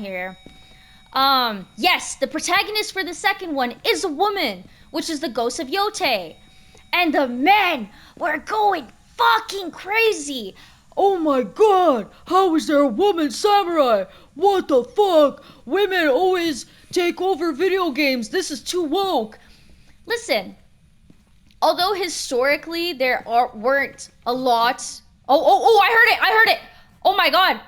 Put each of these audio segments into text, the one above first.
here. Yes, the protagonist for the second one is a woman, which is the ghost of Yote. And the men were going fucking crazy. Oh my god, how is there a woman samurai? What the fuck? Women always take over video games. This is too woke. Listen, although historically weren't a lot. Oh, I heard it. I heard it. Oh my god.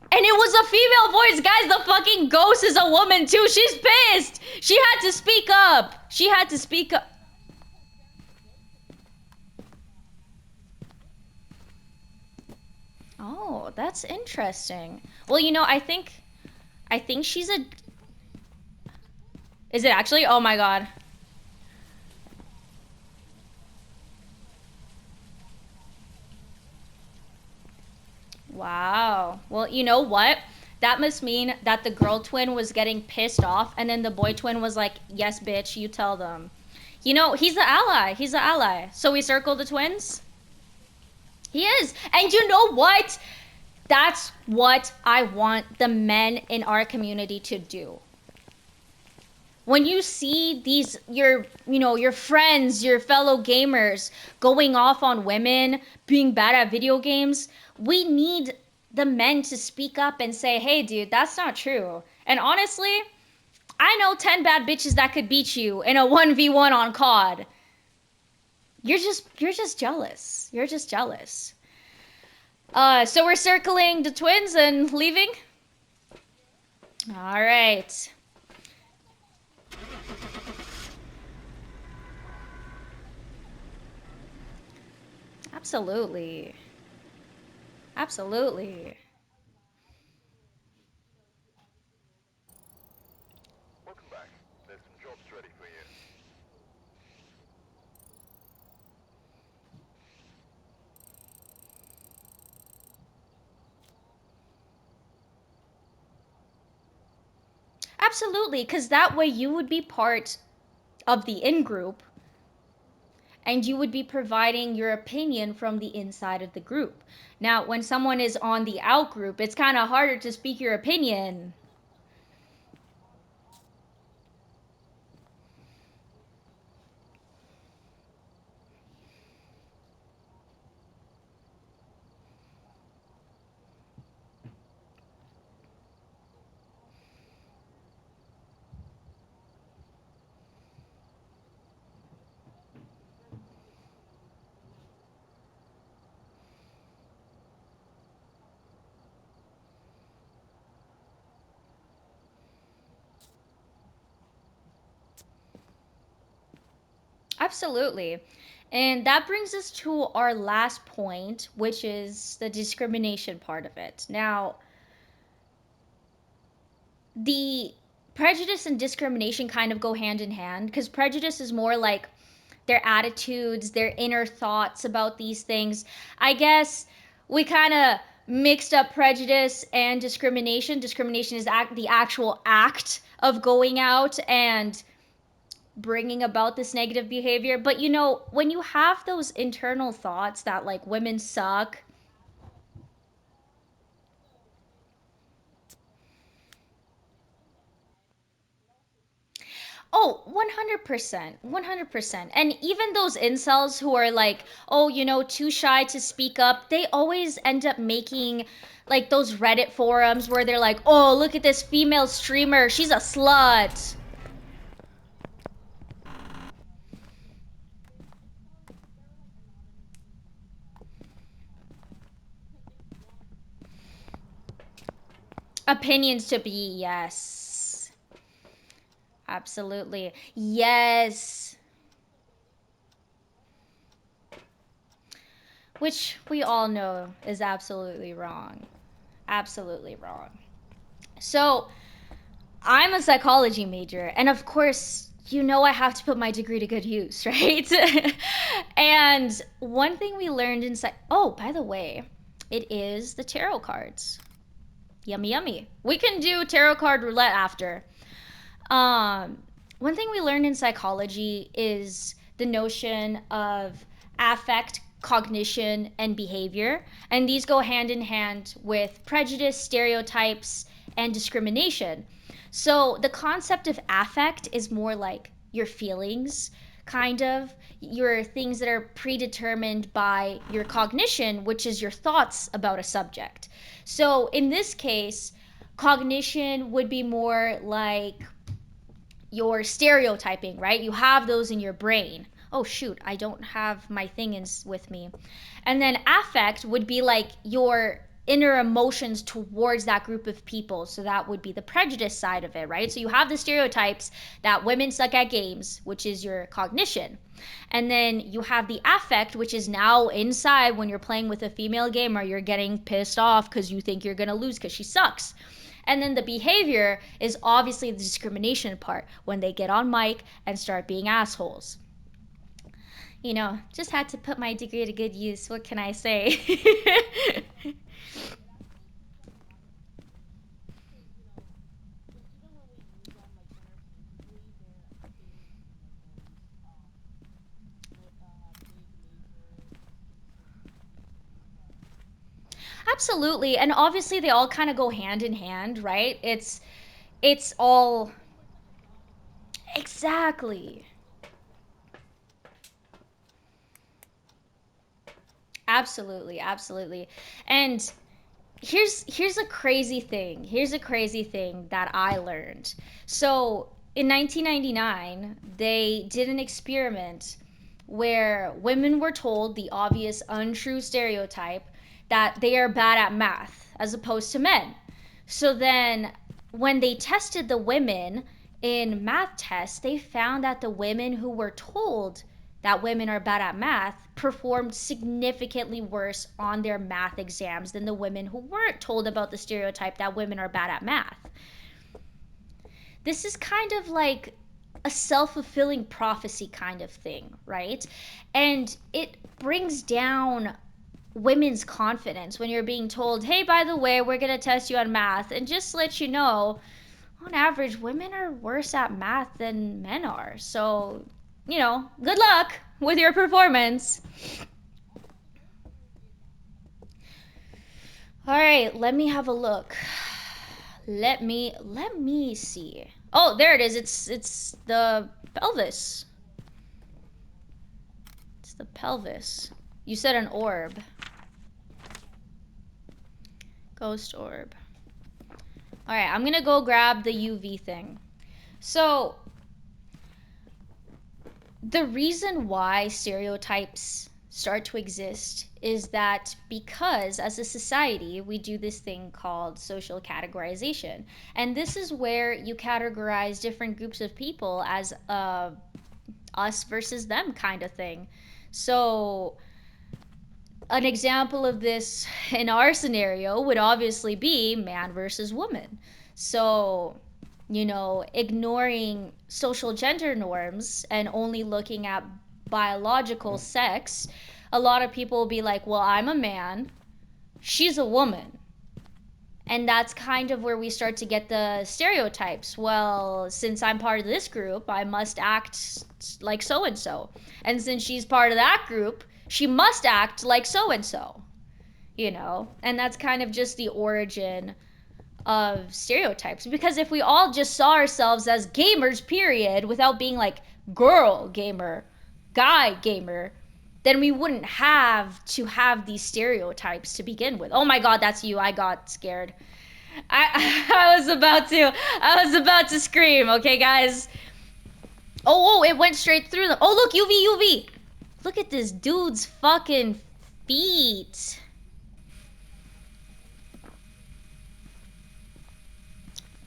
And it was a female voice, guys. The fucking ghost is a woman too. She's pissed. She had to speak up. She had to speak up. Oh, that's interesting. Well, I think she's a. Is it actually? Oh my god. Wow. Well, you know what? That must mean that the girl twin was getting pissed off, and then the boy twin was like, "Yes, bitch, you tell them." He's the ally. He's the ally. So we circle the twins. He is. And you know what? That's what I want the men in our community to do. When you see your friends, your fellow gamers going off on women, being bad at video games, we need the men to speak up and say, "Hey, dude, that's not true." And honestly, I know 10 bad bitches that could beat you in a 1v1 on COD. You're just jealous. You're just jealous. So we're circling the twins and leaving? All right. Absolutely. Absolutely. Welcome back. There's some jobs ready for you. Absolutely, because that way you would be part of the in group and you would be providing your opinion from the inside of the group. Now, when someone is on the out group, it's kind of harder to speak your opinion. Absolutely. And that brings us to our last point, which is the discrimination part of it. Now, the prejudice and discrimination kind of go hand in hand because prejudice is more like their attitudes, their inner thoughts about these things. I guess we kind of mixed up prejudice and discrimination. Discrimination is the actual act of going out and bringing about this negative behavior. But when you have those internal thoughts that like women suck. Oh, 100%. 100%. And even those incels who are like, oh, too shy to speak up, they always end up making like those Reddit forums where they're like, oh, look at this female streamer. She's a slut. Opinions to be, yes. Absolutely. Yes. Which we all know is absolutely wrong. Absolutely wrong. So, I'm a psychology major, and of course, I have to put my degree to good use, right? And one thing we learned in oh, by the way, it is the tarot cards. Yummy, yummy. We can do tarot card roulette after. Um, One thing we learned in psychology is the notion of affect cognition, and behavior. And these go hand in hand with prejudice, stereotypes, and discrimination. So the concept of affect is more like your feelings, kind of, your things that are predetermined by your cognition, which is your thoughts about a subject. So in this case, cognition would be more like your stereotyping, right? You have those in your brain. Oh shoot, I don't have my thing with me. And then affect would be like your inner emotions towards that group of people. So that would be the prejudice side of it, right? So you have the stereotypes that women suck at games, which is your cognition. And then you have the affect, which is now inside when you're playing with a female gamer, you're getting pissed off because you think you're going to lose because she sucks. And then the behavior is obviously the discrimination part when they get on mic and start being assholes. You know, just had to put my degree to good use. What can I say? Absolutely. And obviously they all kind of go hand in hand, right? It's all exactly. Absolutely, absolutely. And here's a crazy thing. Here's a crazy thing that I learned. So in 1999, they did an experiment where women were told the obvious untrue stereotype that they are bad at math as opposed to men. So then when they tested the women in math tests, they found that the women who were told that women are bad at math performed significantly worse on their math exams than the women who weren't told about the stereotype that women are bad at math. This is kind of like a self-fulfilling prophecy kind of thing, right? And it brings down women's confidence when you're being told, hey, by the way, we're going to test you on math. And just to let you know, on average, women are worse at math than men are. So, you know, good luck with your performance. All right, let me have a look. Let me see. Oh, there it is. It's the pelvis. It's the pelvis. You said an orb. Ghost orb. All right, I'm going to go grab the UV thing. So, the reason why stereotypes start to exist is that because as a society we do this thing called social categorization, and this is where you categorize different groups of people as us versus them kind of thing. So an example of this in our scenario would obviously be man versus woman. So, you know, ignoring social gender norms and only looking at biological sex, a lot of people will be like, well, I'm a man, she's a woman. And that's kind of where we start to get the stereotypes. Well, since I'm part of this group, I must act like so and so. And since she's part of that group, she must act like so and so, you know? And that's kind of just the origin of stereotypes. Because if we all just saw ourselves as gamers, period, without being like girl gamer, guy gamer, then we wouldn't have to have these stereotypes to begin with. Oh my god, that's you. I got scared. I was about to scream, okay guys? Oh, it went straight through them. Oh, look, UV. Look at this dude's fucking feet.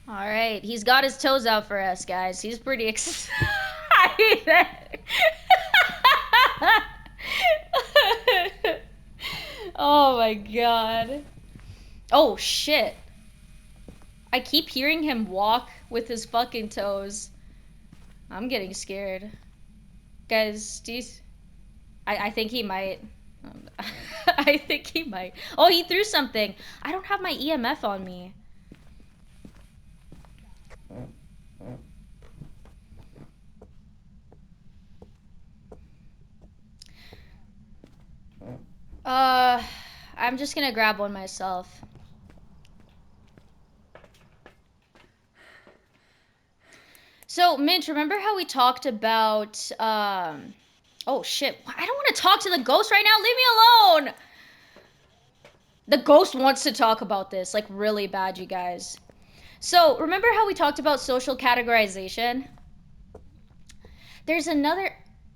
All right, he's got his toes out for us, guys. He's pretty excited. Oh my god. Oh shit. I keep hearing him walk with his fucking toes. I'm getting scared. Guys, do you... I think he might. I think he might. Oh, he threw something. I don't have my EMF on me. Uh, I'm just gonna grab one myself. So, Mint, remember how we talked about, oh shit, I don't want to talk to the ghost right now, leave me alone! The ghost wants to talk about this, like, really bad, you guys. So, remember how we talked about social categorization? There's another,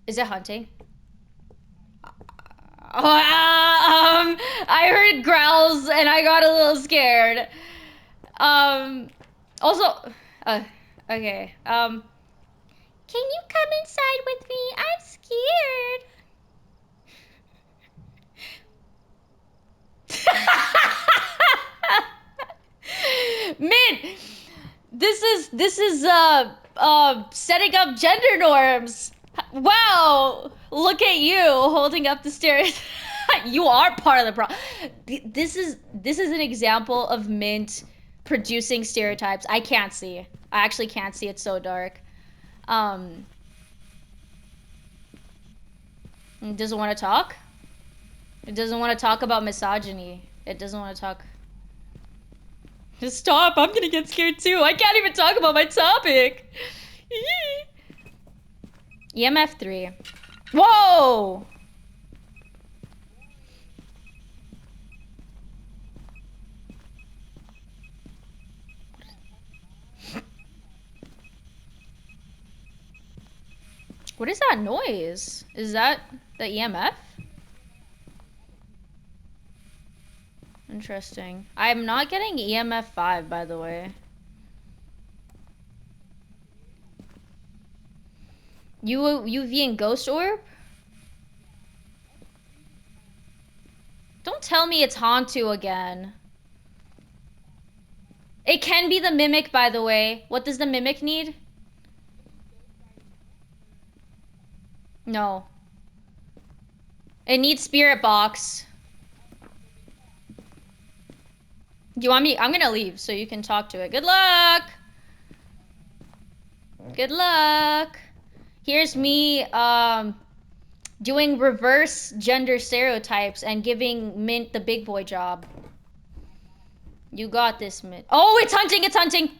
is it hunting? I heard growls and I got a little scared. Also, uh, okay. Can you come inside with me? I'm scared. Mint, this is setting up gender norms. Wow, look at you holding up the stairs. You are part of the problem. This is an example of Mint producing stereotypes. I can't see. I actually can't see. It's so dark. Um, it doesn't want to talk. It doesn't want to talk about misogyny. It doesn't want to talk. Just stop. I'm gonna get scared too. I can't even talk about my topic. EMF 3. Whoa! What is that noise? Is that the EMF? Interesting. I'm not getting EMF 5, by the way. UV and Ghost Orb? Don't tell me it's Hantu again. It can be the Mimic, by the way. What does the Mimic need? No. It needs Spirit Box. Do you want me? I'm gonna leave so you can talk to it. Good luck! Good luck! Here's me, doing reverse gender stereotypes and giving Mint the big boy job. You got this, Mint. Oh, it's hunting! It's hunting!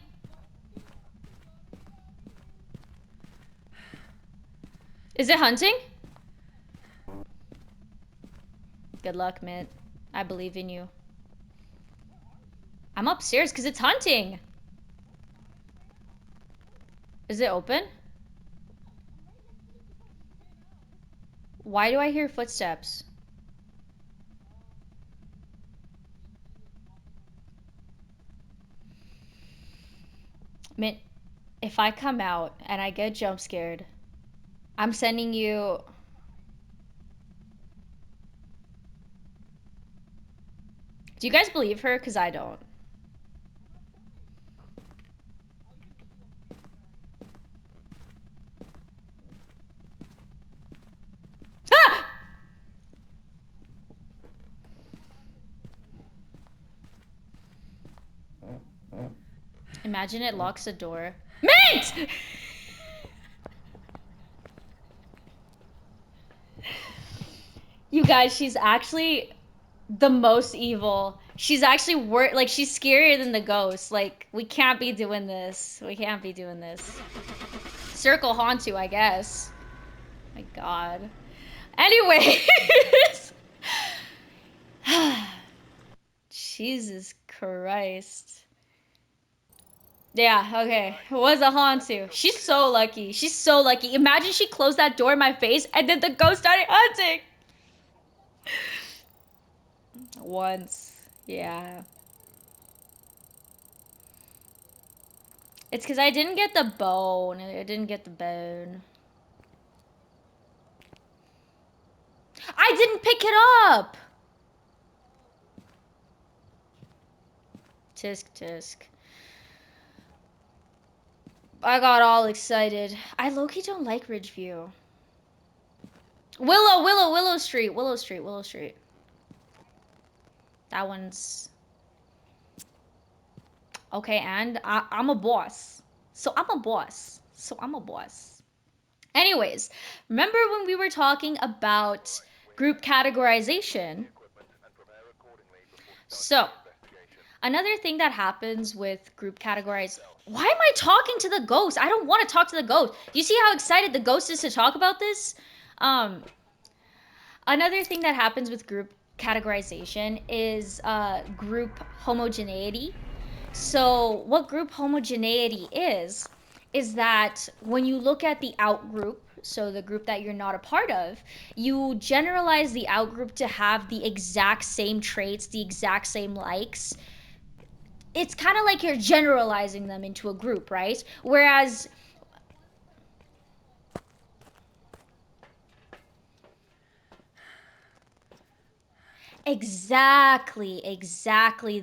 Is it hunting? Good luck, Mint. I believe in you. I'm upstairs because it's hunting. Is it open? Why do I hear footsteps? Mint, if I come out and I get jump scared, I'm sending you... Do you guys believe her? Because I don't. Ah! Imagine it locks the door. Mint! You guys, she's actually the most evil. She's actually like she's scarier than the ghost. Like, we can't be doing this. We can't be doing this. Circle Hantu, I guess. My god. Anyways. Jesus Christ. Yeah, okay. It was a Hantu. She's so lucky. She's so lucky. Imagine she closed that door in my face and then the ghost started hunting. Once. Yeah. It's because I didn't get the bone. I didn't get the bone. I didn't pick it up! Tisk tisk. I got all excited. I low-key don't like Ridgeview. Willow Street. Willow Street. Willow Street. That one's... Okay, and I'm a boss. So I'm a boss. So I'm a boss. Anyways, remember when we were talking about group categorization? So, another thing that happens with group categories. Why am I talking to the ghost? I don't want to talk to the ghost. Do you see how excited the ghost is to talk about this? Um, Another thing that happens with group categorization is group homogeneity. So, what group homogeneity is that when you look at the out group, so the group that you're not a part of, you generalize the out group to have the exact same traits, the exact same likes. It's kind of like you're generalizing them into a group, right? Whereas exactly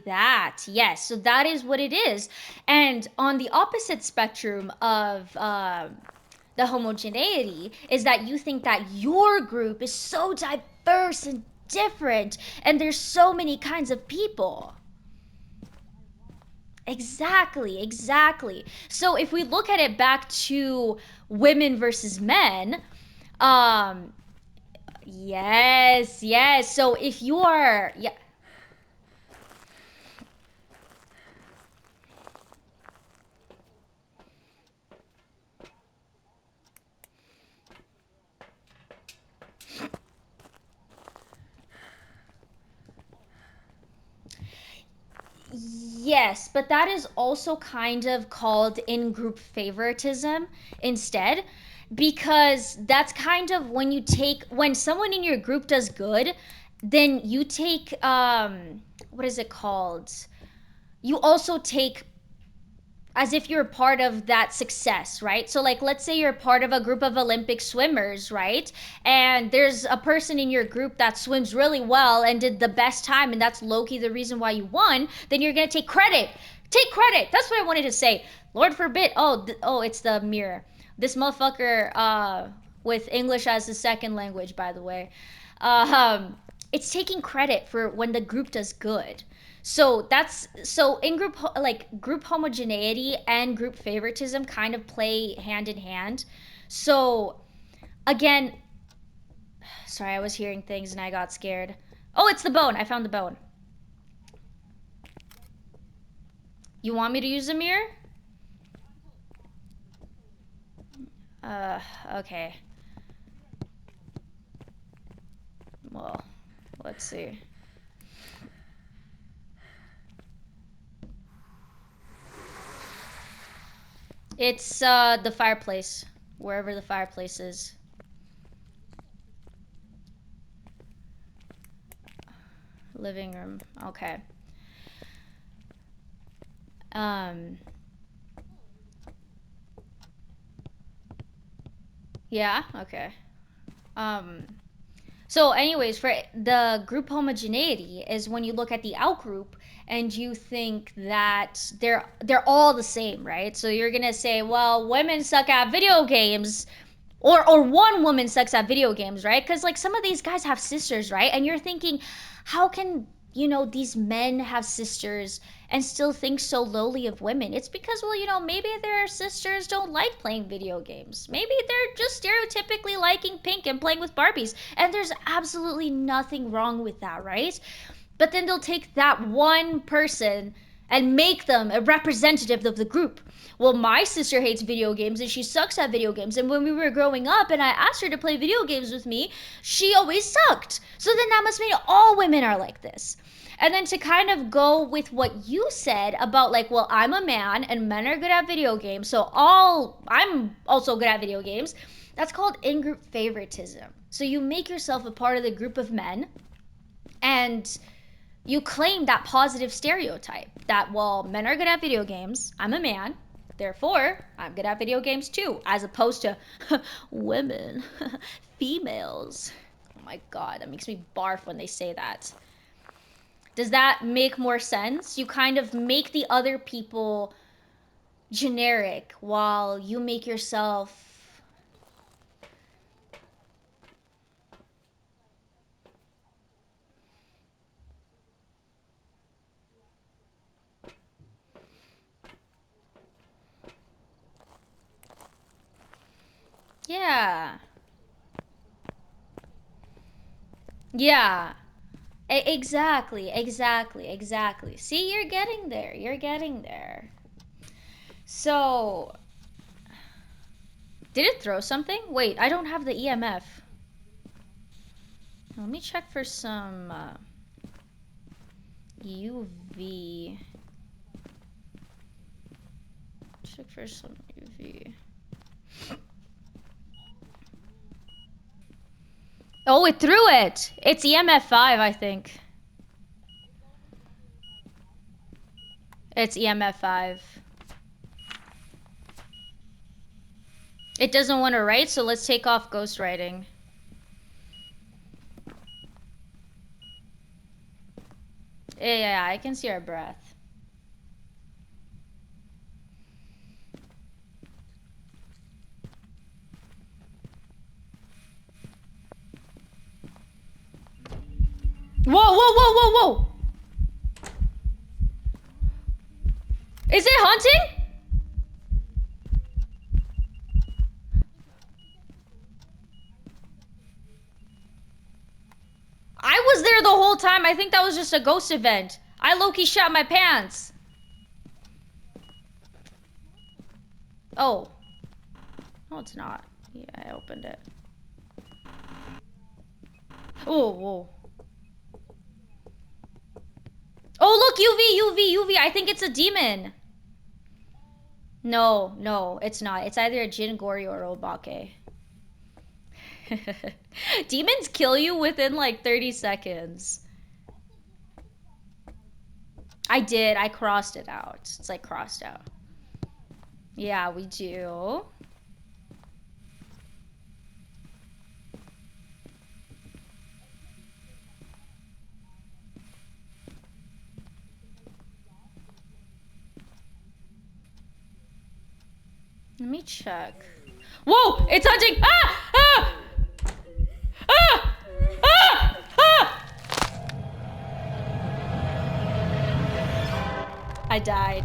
that. Yes, so that is what it is. And on the opposite spectrum of the homogeneity is that you think that your group is so diverse and different, and there's so many kinds of people. Exactly. So if we look at it back to women versus men, um, yes. So if you are, yeah, yes, but that is also kind of called in group favoritism instead, because that's kind of when you take, when someone in your group does good, then you take, what is it called? You also take as if you're part of that success, right? So, like, let's say you're part of a group of Olympic swimmers, right? And there's a person in your group that swims really well and did the best time, and that's low key the reason why you won, then you're gonna take credit. Take credit. That's what I wanted to say. Lord forbid. Oh, it's the mirror. This motherfucker, with English as a second language, by the way. It's taking credit for when the group does good. So that's so in group, like group homogeneity and group favoritism kind of play hand in hand. So again, sorry, I was hearing things and I got scared. Oh, it's the bone. I found the bone. You want me to use a mirror? Uh, okay. Well, let's see. It's the fireplace, wherever the fireplace is. Living room. Okay. Um, yeah, okay. Um, So, anyways, for the group homogeneity is when you look at the out group and you think that they're all the same, right? So you're gonna say, well, women suck at video games, or one woman sucks at video games, right? Because like some of these guys have sisters, right? And you're thinking, how can these men have sisters and still think so lowly of women? It's because, well, maybe their sisters don't like playing video games. Maybe they're just stereotypically liking pink and playing with Barbies, and there's absolutely nothing wrong with that, right? But then they'll take that one person and make them a representative of the group. Well, my sister hates video games and she sucks at video games. And when we were growing up and I asked her to play video games with me, she always sucked. So then that must mean all women are like this. And then to kind of go with what you said about, like, well, I'm a man and men are good at video games, so I'm also good at video games. That's called in-group favoritism. So you make yourself a part of the group of men and you claim that positive stereotype that, well, men are good at video games, I'm a man, therefore I'm good at video games too, as opposed to women, females. Oh my god, that makes me barf when they say that. Does that make more sense? You kind of make the other people generic while you make yourself. Yeah. Yeah. Exactly, exactly, exactly. See, you're getting there. You're getting there. So, did it throw something? Wait, I don't have the EMF. Let me check for some UV. Check for some UV. Oh, it threw it! It's EMF 5, I think. It's EMF 5. It doesn't want to write, so let's take off ghostwriting. Yeah, I can see our breath. Whoa, whoa, whoa, whoa, whoa! Is it hunting? I was there the whole time. I think that was just a ghost event. I low-key shot my pants. Oh. No, it's not. Yeah, I opened it. Oh, whoa. Oh, look, UV, UV, UV. I think it's a demon. No, no, it's not. It's either a Jin Gori or Obake. Demons kill you within like 30 seconds. I did. I crossed it out. It's like crossed out. Yeah, we do. Let me check. Whoa! It's hunting! Ah! Ah! Ah! Ah! Ah! I died.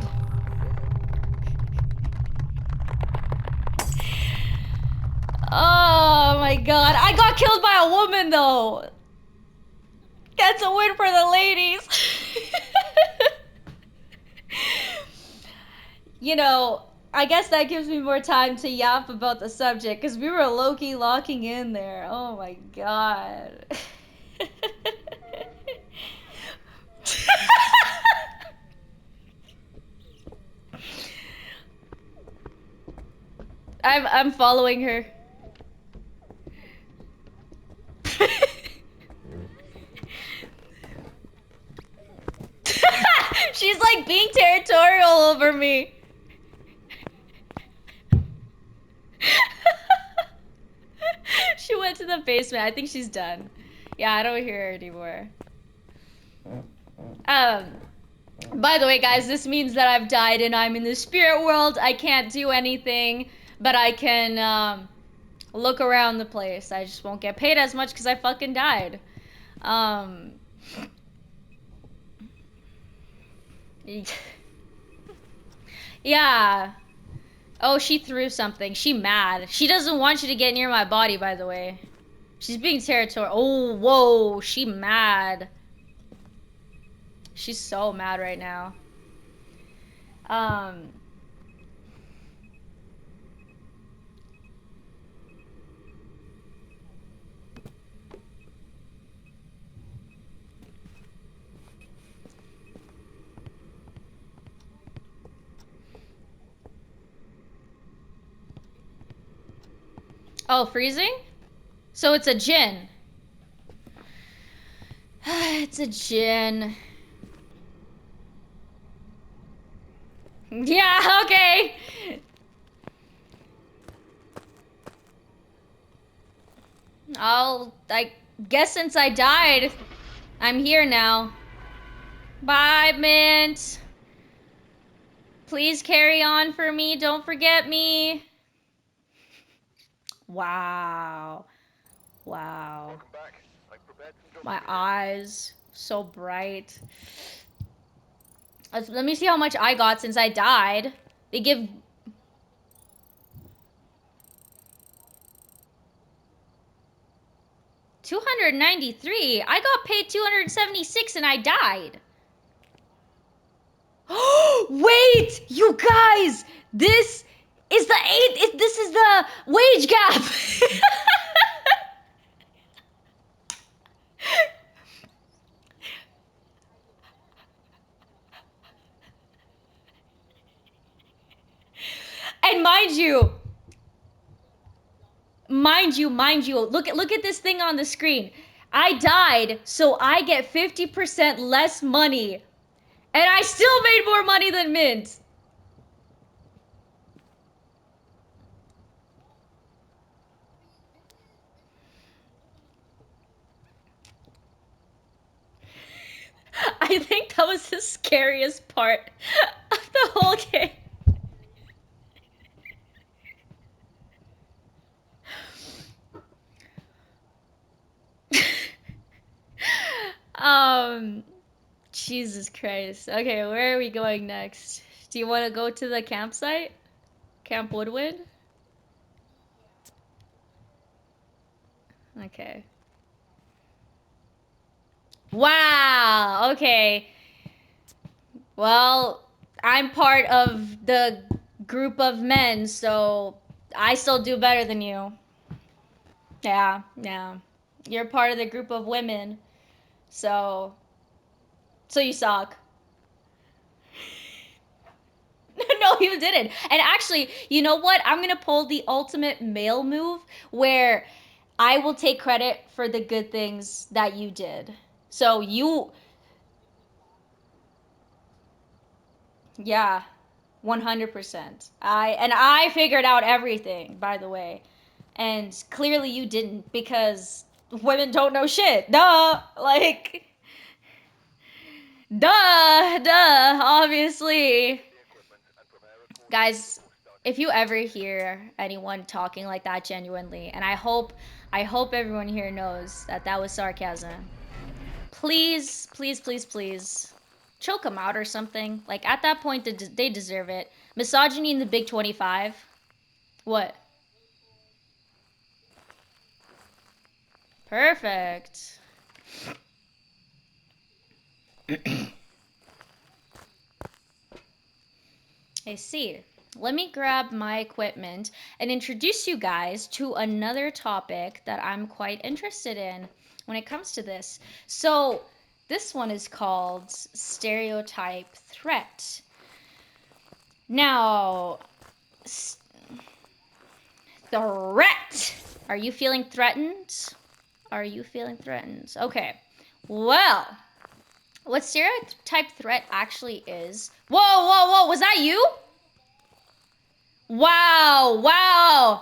Oh my god. I got killed by a woman though. That's a win for the ladies. You know, I guess that gives me more time to yap about the subject because we were low-key locking in there. Oh my god. I'm following her. She's like being territorial over me. She went to the basement. I think she's done. Yeah, I don't hear her anymore. Um, by the way, guys, this means that I've died and I'm in the spirit world. I can't do anything, but I can look around the place. I just won't get paid as much because I fucking died. Um, yeah. Oh, she threw something. She mad. She doesn't want you to get near my body, by the way. She's being territorial. Oh, whoa. She mad. She's so mad right now. Um. Oh, freezing? So it's a Jin. It's a Jin. Yeah, okay. I guess since I died, I'm here now. Bye, Mint. Please carry on for me. Don't forget me. Wow. Wow. Welcome back. I've prepared some jobs My for you. eyes, so bright. Let me see how much I got since I died. They give... 293. I got paid 276 and I died. Wait, you guys, this is the this is the wage gap. And mind you, look at this thing on the screen. I died, so I get 50% less money. And I still made more money than Mint. I think that was the scariest part of the whole game. Jesus Christ. Okay, where are we going next? Do you want to go to the campsite? Camp Woodwind? Okay. Wow, okay. Well, I'm part of the group of men, so I still do better than you. Yeah, yeah. You're part of the group of women, so you suck. No, you didn't. And actually, you know what? I'm gonna pull the ultimate male move where I will take credit for the good things that you did. So you, yeah, 100%. I figured out everything, by the way. And clearly you didn't because women don't know shit. Duh. Like, duh, obviously. Guys, if you ever hear anyone talking like that genuinely, and I hope everyone here knows that that was sarcasm. Please, please, please, please choke them out or something. Like at that point they deserve it. Misogyny in the Big 25. What? Perfect. I see. Let me grab my equipment and introduce you guys to another topic that I'm quite interested in when it comes to this. So, this one is called stereotype threat. Now, threat. Are you feeling threatened? Are you feeling threatened? Okay. Well, what stereotype threat actually is. Whoa, whoa, whoa, was that you? Wow, wow.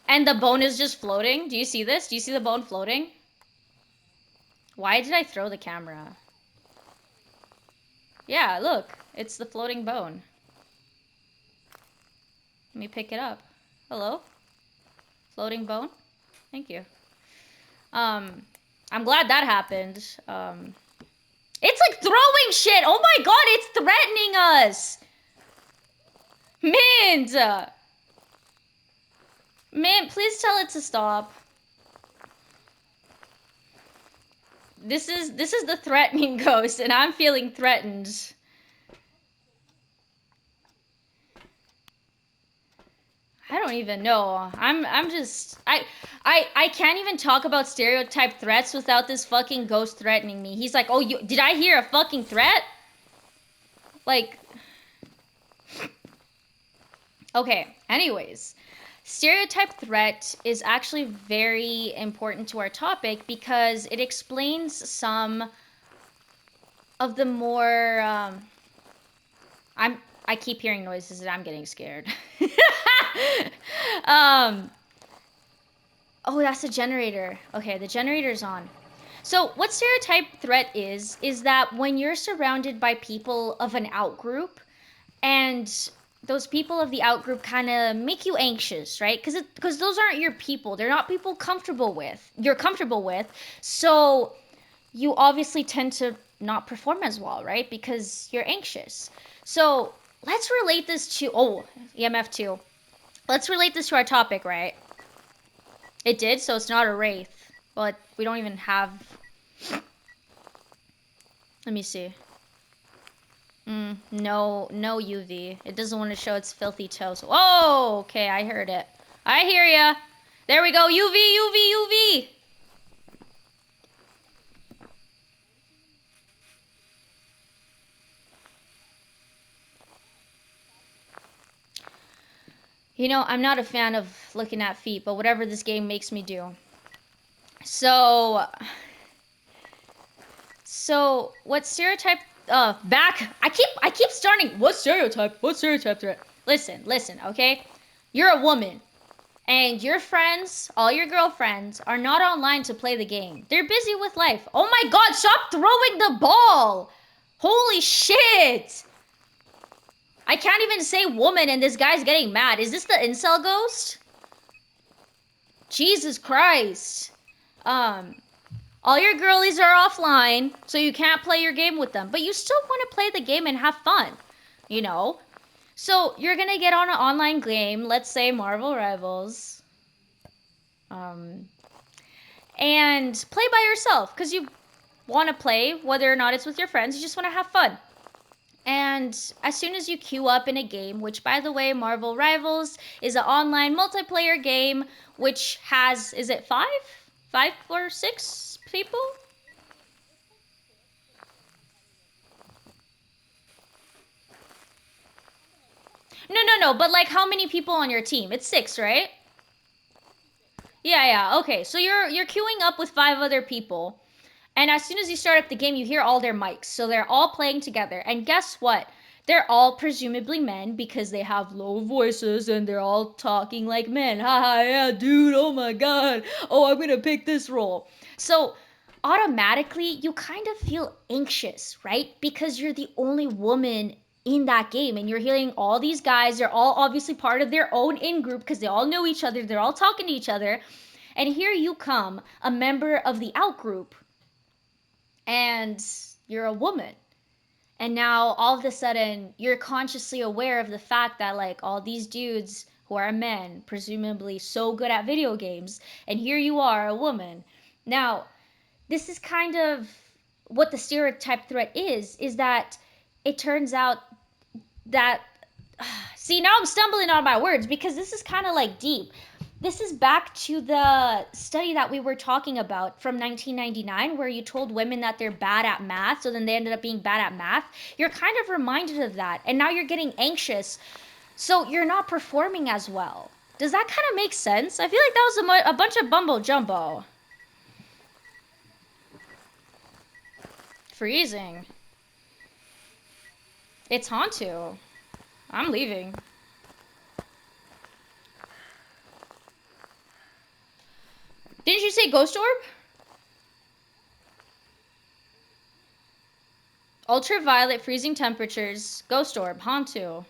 And the bone is just floating. Do you see this? Do you see the bone floating? Why did I throw the camera? Yeah, look. It's the floating bone. Let me pick it up. Hello? Floating bone? Thank you. I'm glad that happened. It's like throwing shit! Oh my god, it's threatening us! Mint! Mint, please tell it to stop. This is the threatening ghost, and I'm feeling threatened. I don't even know. I'm just I can't even talk about stereotype threats without this fucking ghost threatening me. He's like, "Oh, did I hear a fucking threat?" Like, okay, anyways. Stereotype threat is actually very important to our topic because it explains some of the more I keep hearing noises and I'm getting scared. um Oh, that's the generator. Okay, the generator's on. So, what stereotype threat is that when you're surrounded by people of an outgroup and those people of the outgroup kind of make you anxious, right? Because those aren't your people. They're not people you're comfortable with. So, you obviously tend to not perform as well, right? Because you're anxious. So, let's relate this to EMF 2. Let's relate this to our topic, right? It did, so it's not a wraith. But we don't even have. Let me see. No UV. It doesn't want to show its filthy toes. Oh, okay, I heard it. I hear ya. There we go. UV. You know, I'm not a fan of looking at feet, but whatever this game makes me do. So what stereotype back I keep starting what stereotype? What stereotype threat? Listen, okay? You're a woman. And your friends, all your girlfriends, are not online to play the game. They're busy with life. Oh my god, stop throwing the ball! Holy shit! I can't even say woman and this guy's getting mad. Is this the incel ghost? Jesus Christ. All your girlies are offline, so you can't play your game with them. But you still want to play the game and have fun, you know? So you're gonna get on an online game, let's say Marvel Rivals. And play by yourself because you want to play, whether or not it's with your friends, you just want to have fun. And as soon as you queue up in a game, which by the way, Marvel Rivals is an online multiplayer game which has, is it five? Five or six people? No, but like how many people on your team? It's six, right? Yeah, okay. So you're queuing up with five other people. And as soon as you start up the game, you hear all their mics. So they're all playing together. And guess what? They're all presumably men because they have low voices and they're all talking like men. Haha, yeah, dude, oh my god. Oh, I'm gonna pick this role. So automatically, you kind of feel anxious, right? Because you're the only woman in that game and you're hearing all these guys. They're all obviously part of their own in group because they all know each other. They're all talking to each other. And here you come, a member of the out group and you're a woman. And now all of a sudden you're consciously aware of the fact that like all these dudes who are men, presumably so good at video games, and here you are, a woman. Now, this is kind of what the stereotype threat is that it turns out that see, now I'm stumbling on my words because this is kind of like deep. This is back to the study that we were talking about from 1999 where you told women that they're bad at math, so then they ended up being bad at math. You're kind of reminded of that, and now you're getting anxious, so you're not performing as well. Does that kind of make sense? I feel like that was a bunch of bumbo jumbo. Freezing. It's Hantu. I'm leaving. Didn't you say Ghost Orb? Ultraviolet freezing temperatures. Ghost Orb. Hantu.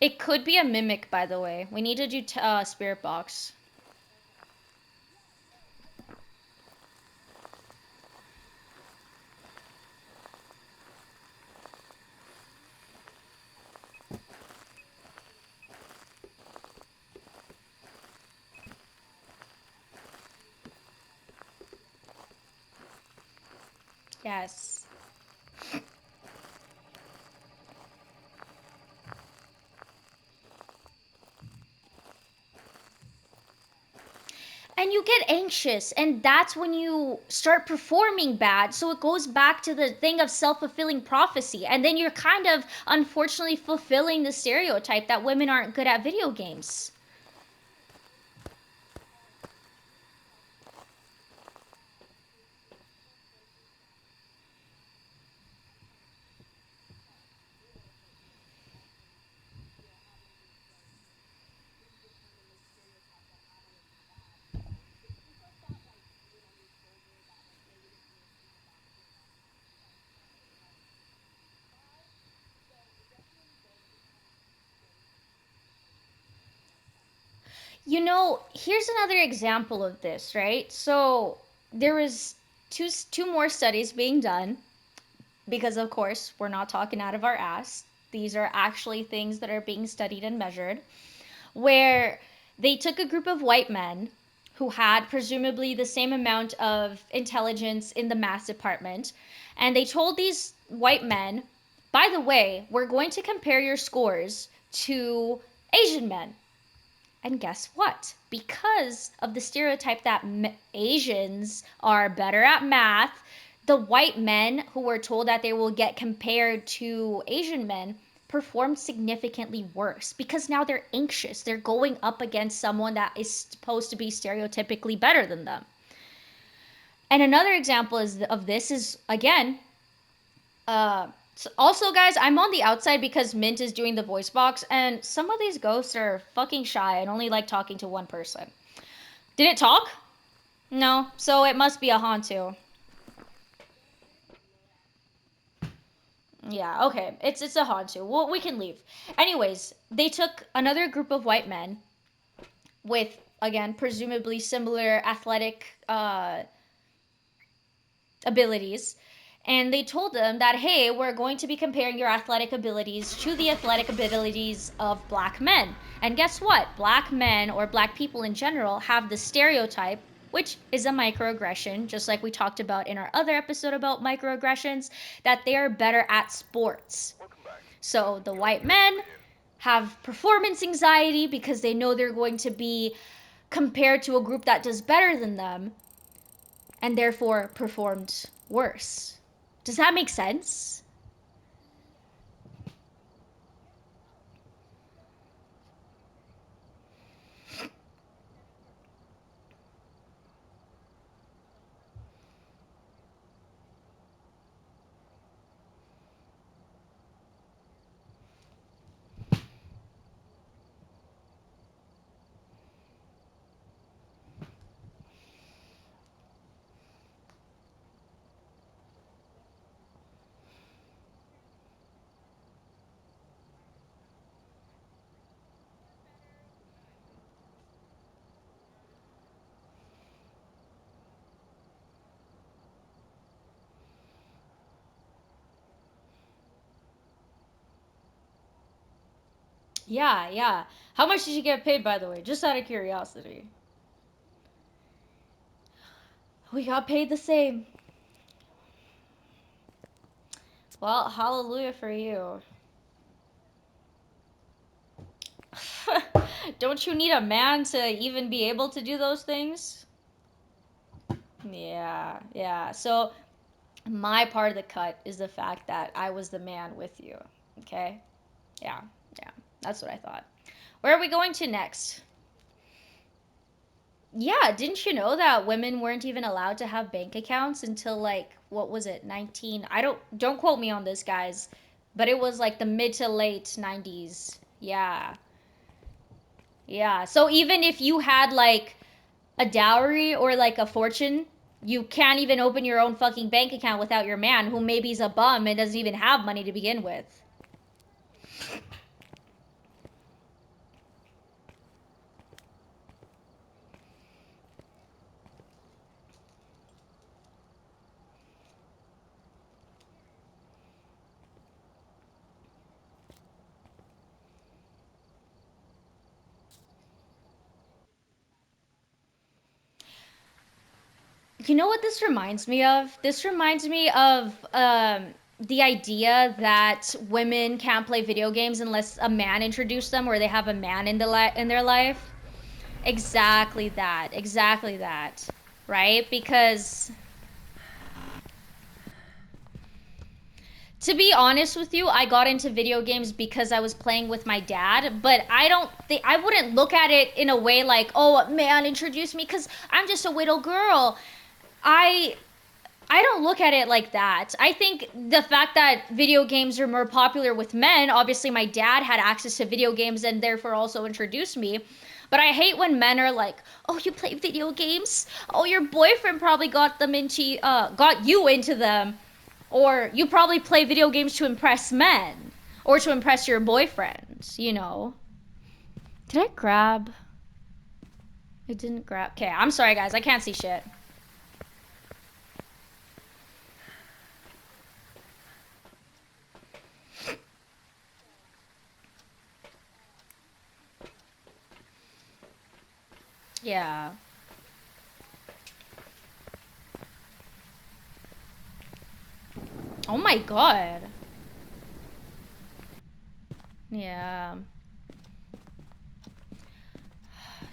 It could be a mimic, by the way. We need to do Spirit Box. Yes. And you get anxious, and that's when you start performing bad. So it goes back to the thing of self fulfilling prophecy. And then you're kind of unfortunately fulfilling the stereotype that women aren't good at video games. You know, here's another example of this, right? So there was two more studies being done. because of course we're not talking out of our ass. These are actually things that are being studied and measured, where they took a group of white men who had presumably the same amount of intelligence in the math department, and they told these white men, by the way, we're going to compare your scores to Asian men. And guess what? Because of the stereotype that Asians are better at math, the white men who were told that they will get compared to Asian men performed significantly worse because now they're anxious. They're going up against someone that is supposed to be stereotypically better than them. And another example of this is, again, also, guys, I'm on the outside because Mint is doing the voice box, and some of these ghosts are fucking shy and only like talking to one person. Did it talk? No, so it must be a Hantu. Yeah, okay, it's a Hantu. Well, we can leave. Anyways, they took another group of white men with, again, presumably similar athletic abilities, and they told them that, hey, we're going to be comparing your athletic abilities to the athletic abilities of black men. And guess what? Black men, or black people in general, have the stereotype, which is a microaggression, just like we talked about in our other episode about microaggressions, that they are better at sports. So the white men have performance anxiety because they know they're going to be compared to a group that does better than them, and therefore performed worse. Does that make sense? Yeah, yeah. How much did you get paid, by the way? Just out of curiosity. We got paid the same. Well, hallelujah for you. Don't you need a man to even be able to do those things? Yeah, yeah. So, my part of the cut is the fact that I was the man with you. Okay? Yeah, yeah. That's what I thought. Where are we going to next? Yeah, didn't you know that women weren't even allowed to have bank accounts until like what was it, 19? I don't quote me on this, guys, but it was like the mid to late 90s. Yeah. Yeah. So even if you had like a dowry or like a fortune, you can't even open your own fucking bank account without your man, who maybe is a bum and doesn't even have money to begin with. You know what this reminds me of? This reminds me of the idea that women can't play video games unless a man introduced them or they have a man in in their life. Exactly that. Exactly that. Right? Because to be honest with you, I got into video games because I was playing with my dad, but I don't think I wouldn't look at it in a way like, "Oh, man, introduce me," cuz I'm just a little girl. I I don't look at it like that. I think the fact that video games are more popular with men, obviously my dad had access to video games and therefore also introduced me. But I hate when men are like, "Oh, you play video games? Oh, your boyfriend probably got you into them, or you probably play video games to impress men or to impress your boyfriend, you know." Did I grab? I didn't grab. Okay, I'm sorry guys. I can't see shit. Yeah. Oh my god. Yeah.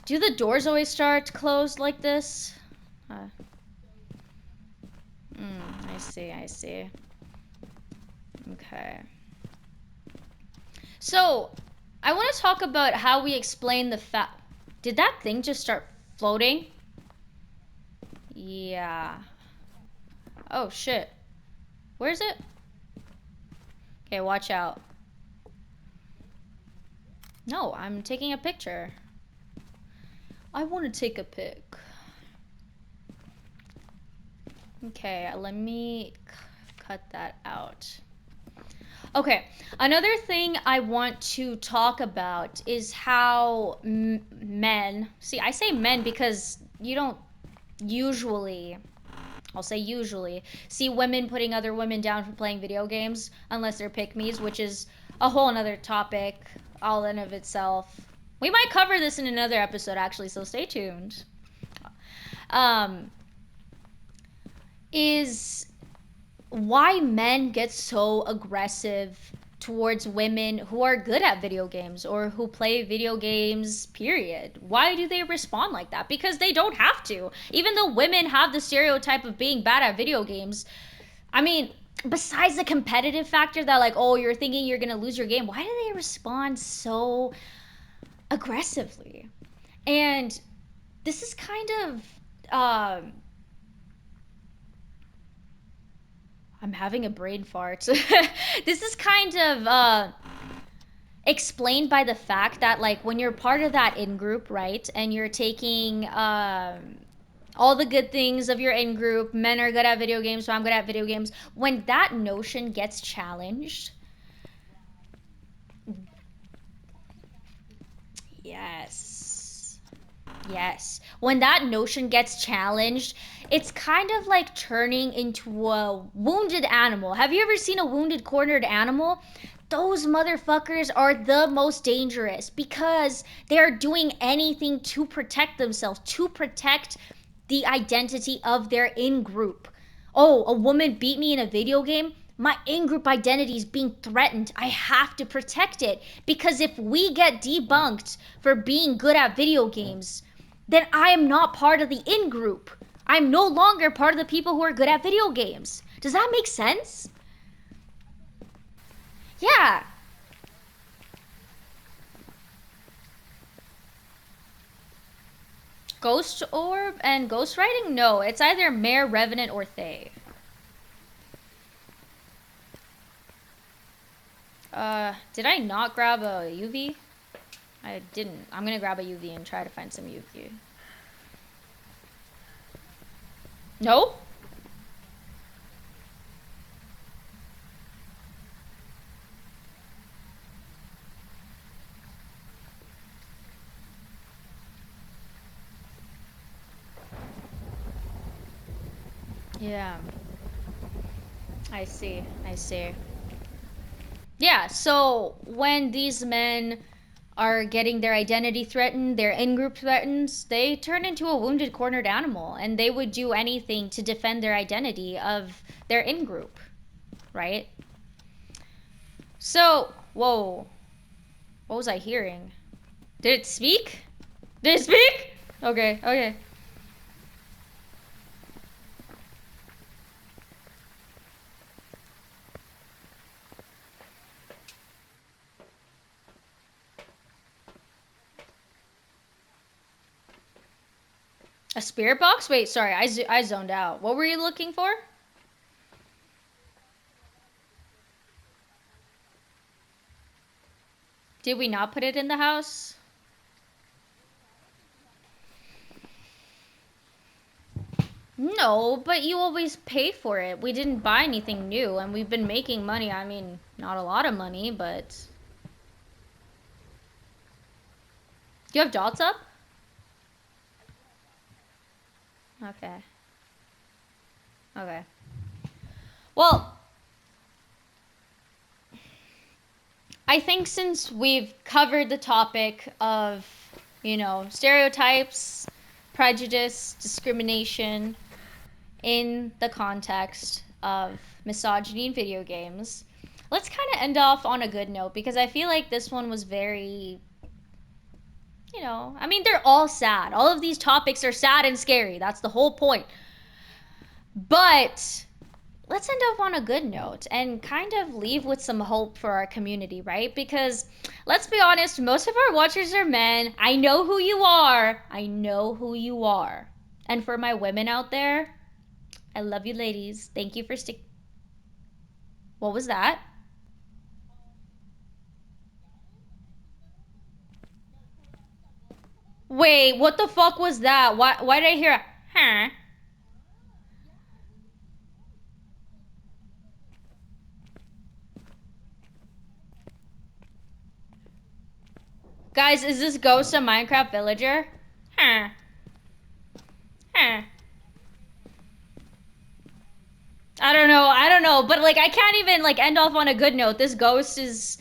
Do the doors always start closed like this? Uh, I see, I see. Okay. So, I want to talk about how we explain the fact. Did that thing just start floating? Yeah. Oh shit. Where's it? Okay, watch out. No, I'm taking a picture. I want to take a pic. Okay, let me cut that out. Okay, another thing I want to talk about is how men, see, I say men because you don't usually, I'll say usually, see women putting other women down for playing video games unless they're pick-me's, which is a whole another topic all in of itself. We might cover this in another episode actually, so stay tuned. Um, is why men get so aggressive towards women who are good at video games or who play video games, period. Why do they respond like that? Because they don't have to. Even though women have the stereotype of being bad at video games, I mean, besides the competitive factor that, like, oh, you're thinking you're gonna lose your game, why do they respond so aggressively? And this is kind of I'm having a brain fart. This is kind of explained by the fact that, like, when you're part of that in group, right, and you're taking all the good things of your in group, men are good at video games, so I'm good at video games. When that notion gets challenged, yes. Yes. When that notion gets challenged, it's kind of like turning into a wounded animal. Have you ever seen a wounded, cornered animal? Those motherfuckers are the most dangerous because they're doing anything to protect themselves, to protect the identity of their in group. Oh, a woman beat me in a video game? My in group identity is being threatened. I have to protect it because if we get debunked for being good at video games, then I am not part of the in group. I'm no longer part of the people who are good at video games. Does that make sense? Yeah. Ghost Orb and Ghost Writing? No, it's either Mare, Revenant, or Thay. Did I not grab a UV? I didn't. I'm gonna grab a UV and try to find some UV. No? Yeah. I see. I see. Yeah, so when these men are getting their identity threatened, their in group threatened, they turn into a wounded, cornered animal and they would do anything to defend their identity of their in group, right? So, whoa, what was I hearing? Did it speak? Did it speak? Okay, okay. A spirit box? Wait, sorry, I zoned out. What were you looking for? Did we not put it in the house? No, but you always pay for it. We didn't buy anything new, and we've been making money. I mean, not a lot of money, but. Do you have dots up? Okay. Okay. Well, I think since we've covered the topic of, stereotypes prejudice, discrimination in the context of misogyny in video games. Let's kind of end off on a good note because I feel like this one was very, I mean, they're all sad. All of these topics are sad and scary. That's the whole point. But let's end up on a good note and kind of leave with some hope for our community, right? Because let's be honest, most of our watchers are men. I know who you are. I know who you are. And for my women out there, I love you, ladies. Thank you for What was that? Wait, what the fuck was that? Why did I hear a huh? Guys, is this Ghost a Minecraft villager? Huh. Huh. I don't know, but like I can't even like end off on a good note. This ghost is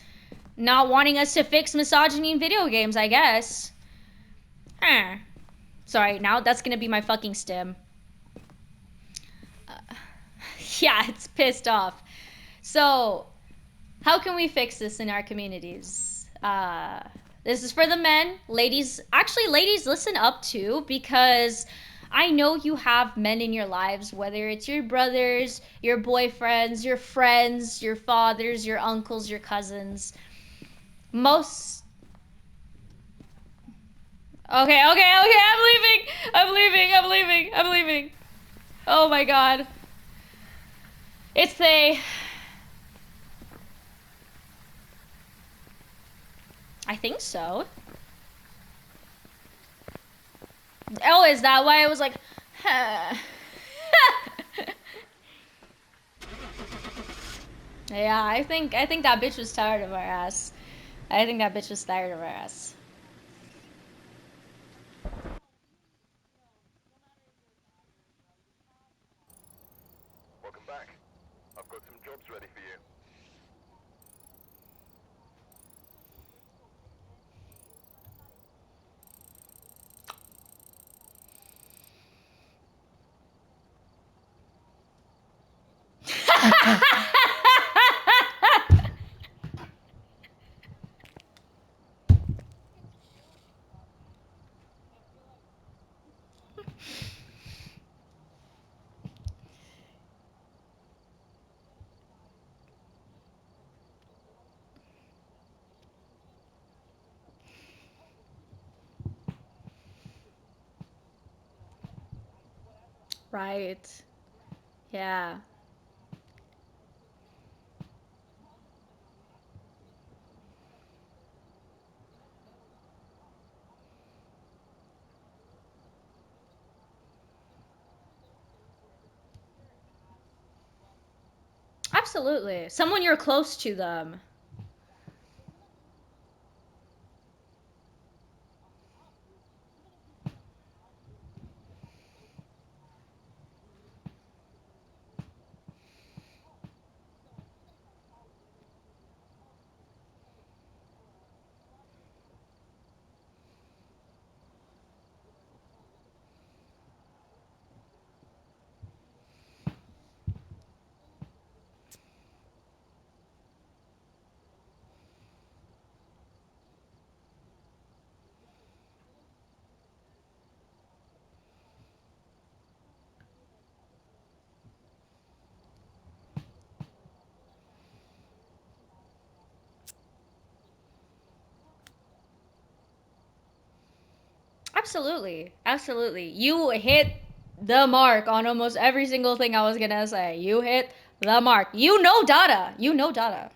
not wanting us to fix misogyny in video games, I guess. Huh. Sorry, now that's gonna be my fucking stim. Yeah, it's pissed off. So, how can we fix this in our communities? This is for the men. Ladies, actually, ladies, listen up too, because I know you have men in your lives, whether it's your brothers, your boyfriends, your friends, your fathers, your uncles, your cousins. Most. Okay, I'm leaving! I'm leaving, I'm leaving, I'm leaving. Oh my god. It's they. I think so. Oh, is that why I was like, huh. Yeah, I think that bitch was tired of our ass. I think that bitch was tired of our ass. Welcome back. I've got some jobs ready for you. Right. Yeah. Absolutely. Someone you're close to them. Absolutely. Absolutely. You hit the mark on almost every single thing I was gonna say. You hit the mark. You know data. You know data.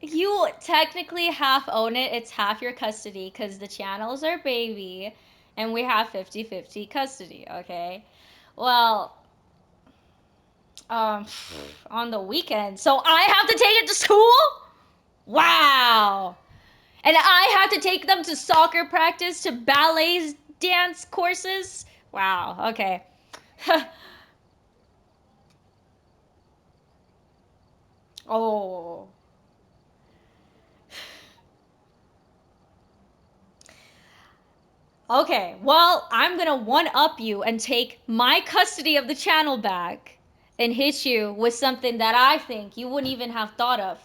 You technically half own it. It's half your custody because the channels are baby and we have 50-50 custody, okay? Well, um, on the weekend. So I have to take it to school? Wow. And I have to take them to soccer practice, to ballet dance courses? Wow, okay. Oh. Okay, well, I'm gonna one-up you and take my custody of the channel back and hit you with something that I think you wouldn't even have thought of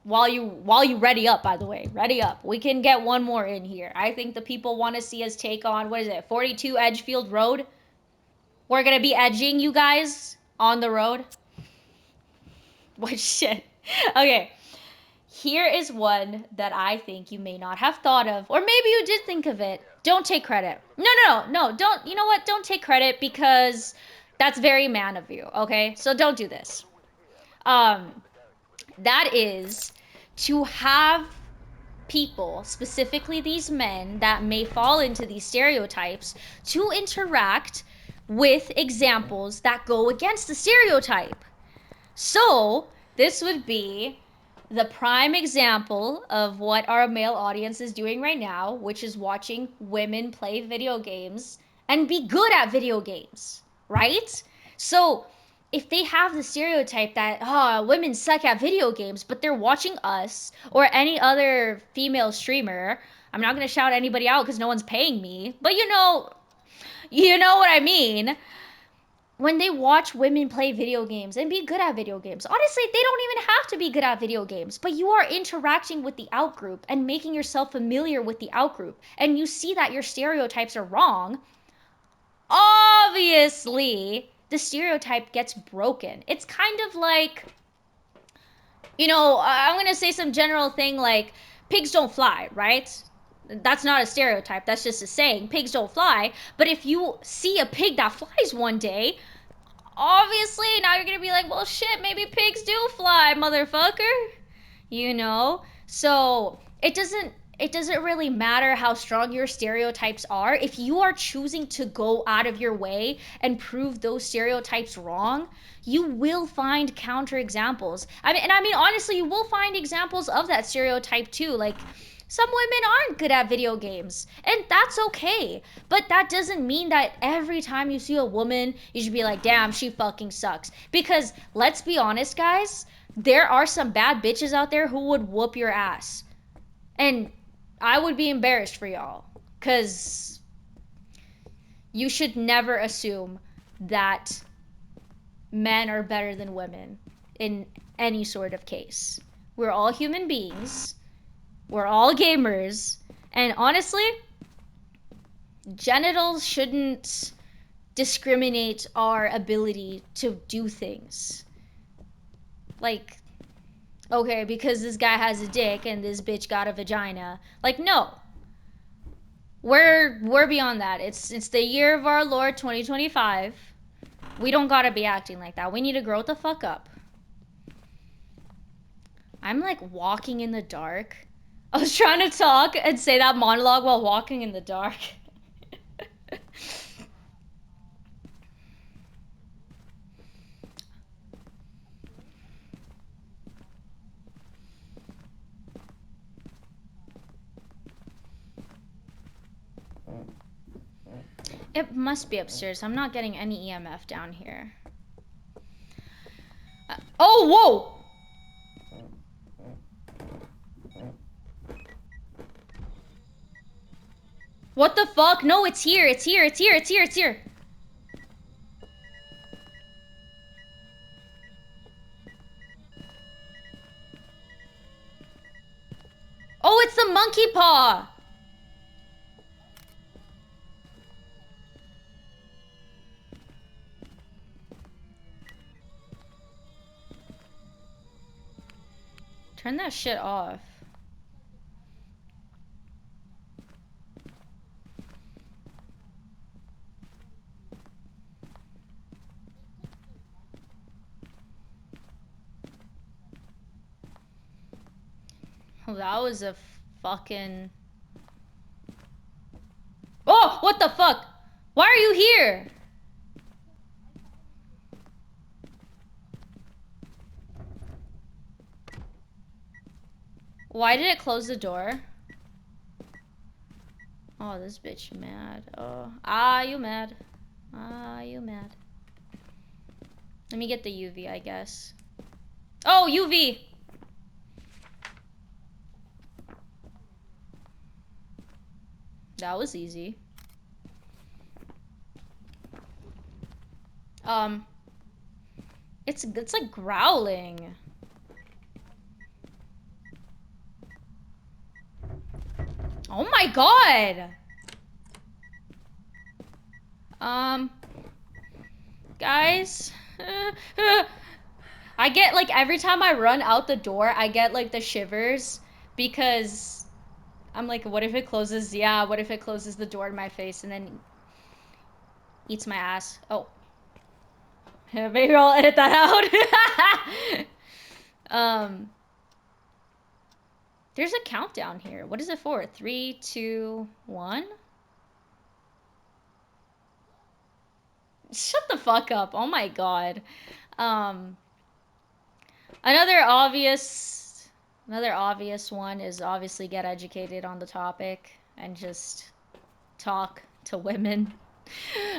while you ready up, by the way. Ready up. We can get one more in here. I think the people want to see us take on, what is it, 42 Edgefield Road? We're gonna be edging you guys on the road. What shit? Okay. Here is one that I think you may not have thought of, or maybe you did think of it. Don't take credit. No. Don't, you know what? Don't take credit because that's very man of you, okay? So don't do this. That is to have people, specifically these men that may fall into these stereotypes, to interact with examples that go against the stereotype. So, this would be the prime example of what our male audience is doing right now, which is watching women play video games and be good at video games, right? So, if they have the stereotype that women suck at video games, but they're watching us or any other female streamer, I'm not gonna shout anybody out because no one's paying me, but you know what I mean. When they watch women play video games and be good at video games, honestly, they don't even have to be good at video games, but you are interacting with the outgroup and making yourself familiar with the outgroup, and you see that your stereotypes are wrong, obviously the stereotype gets broken. It's kind of like, I'm gonna say some general thing like pigs don't fly, right? That's not a stereotype, that's just a saying. Pigs don't fly. But if you see a pig that flies one day, obviously now you're gonna be like, well, shit, maybe pigs do fly, motherfucker. So it doesn't really matter how strong your stereotypes are. If you are choosing to go out of your way and prove those stereotypes wrong, you will find counter examples. I mean honestly, you will find examples of that stereotype too. Like, some women aren't good at video games, and that's okay. But that doesn't mean that every time you see a woman, you should be like, damn, she fucking sucks. Because let's be honest, guys, there are some bad bitches out there who would whoop your ass. And I would be embarrassed for y'all. Because you should never assume that men are better than women in any sort of case. We're all human beings. We're all gamers. And honestly, genitals shouldn't discriminate our ability to do things. Like, okay, because this guy has a dick and this bitch got a vagina. Like, no. We're beyond that. It's the year of our Lord 2025. We don't gotta be acting like that. We need to grow the fuck up. I'm like walking in the dark. I was trying to talk and say that monologue while walking in the dark. It must be upstairs. I'm not getting any EMF down here. Oh, whoa! What the fuck? No, it's here. It's here. It's here. It's here. It's here. Oh, it's the monkey paw. Turn that shit off. Oh, that was a fucking... Oh, what the fuck? Why are you here? Why did it close the door? Oh, this bitch mad. Oh, you mad. You mad. Let me get the UV, I guess. Oh, UV! That was easy. Um, it's like growling. Oh my god! Guys? I get, like, every time I run out the door, I get, like, the shivers because I'm like, what if it closes? Yeah, what if it closes the door in my face and then eats my ass? Oh. Maybe I'll edit that out. There's a countdown here. What is it for? 3, 2, 1? Shut the fuck up. Oh my god. Um, another obvious one is obviously get educated on the topic and just talk to women.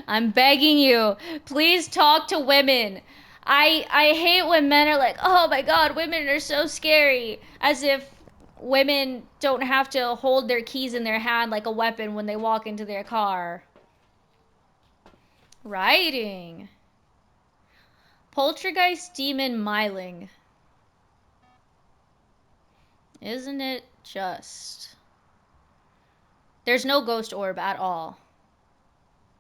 I'm begging you, please talk to women. I hate when men are like, "Oh my god, women are so scary." As if women don't have to hold their keys in their hand like a weapon when they walk into their car. Writing. Poltergeist Demon Myling. Isn't it just? There's no ghost orb at all.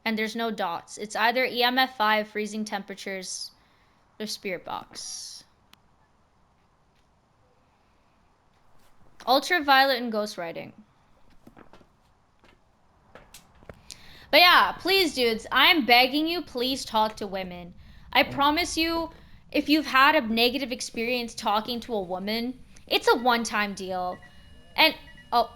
And there's no dots. It's either EMF 5, freezing temperatures, or spirit box. Ultraviolet and ghostwriting. But yeah, please, dudes, I'm begging you, please talk to women. I promise you, if you've had a negative experience talking to a woman, it's a one-time deal. And, oh.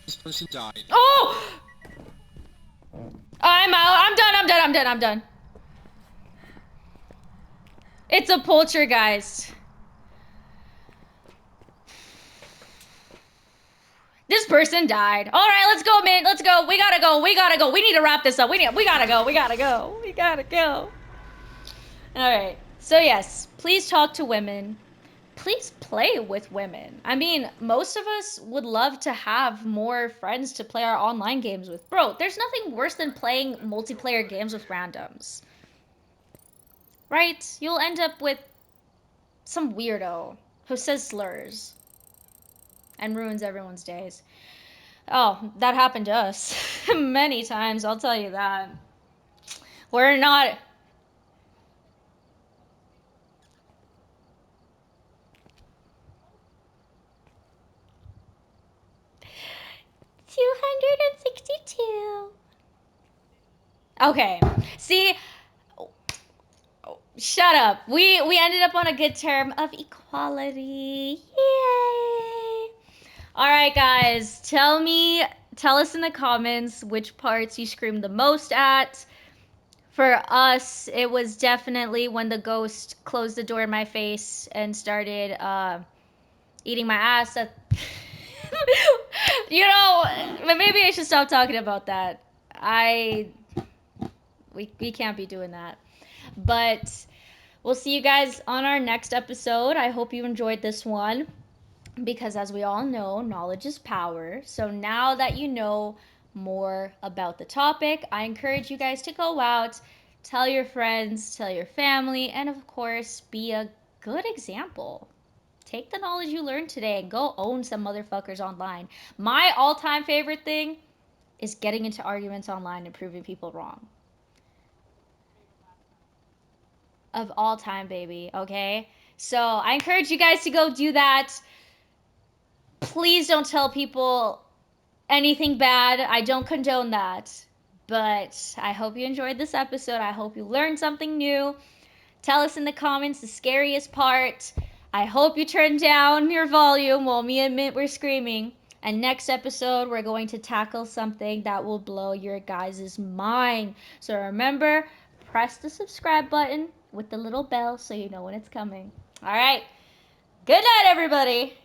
This person died. Oh! I'm out. I'm done. It's a poltergeist. This person died. All right, let's go, man. Let's go. We gotta go. We need to wrap this up. We gotta go. All right. So yes, please talk to women. Please play with women. I mean, most of us would love to have more friends to play our online games with. Bro, there's nothing worse than playing multiplayer games with randoms. Right? You'll end up with some weirdo who says slurs and ruins everyone's days. Oh, that happened to us many times, I'll tell you that. We're not. 262. Okay. See, shut up. We ended up on a good term of equality. Yay! All right, guys. Tell us in the comments which parts you screamed the most at. For us, it was definitely when the ghost closed the door in my face and started eating my ass. You know, maybe I should stop talking about that. We can't be doing that. But we'll see you guys on our next episode. I hope you enjoyed this one because, as we all know, knowledge is power. So now that you know more about the topic, I encourage you guys to go out, tell your friends, tell your family, and of course, be a good example. Take the knowledge you learned today and go own some motherfuckers online. My all-time favorite thing is getting into arguments online and proving people wrong. Of all time, baby, okay? So I encourage you guys to go do that. Please don't tell people anything bad. I don't condone that. But I hope you enjoyed this episode. I hope you learned something new. Tell us in the comments the scariest part. I hope you turn down your volume while me and Mint were screaming. And next episode, we're going to tackle something that will blow your guys' mind. So remember, press the subscribe button with the little bell so you know when it's coming. All right. Good night, everybody.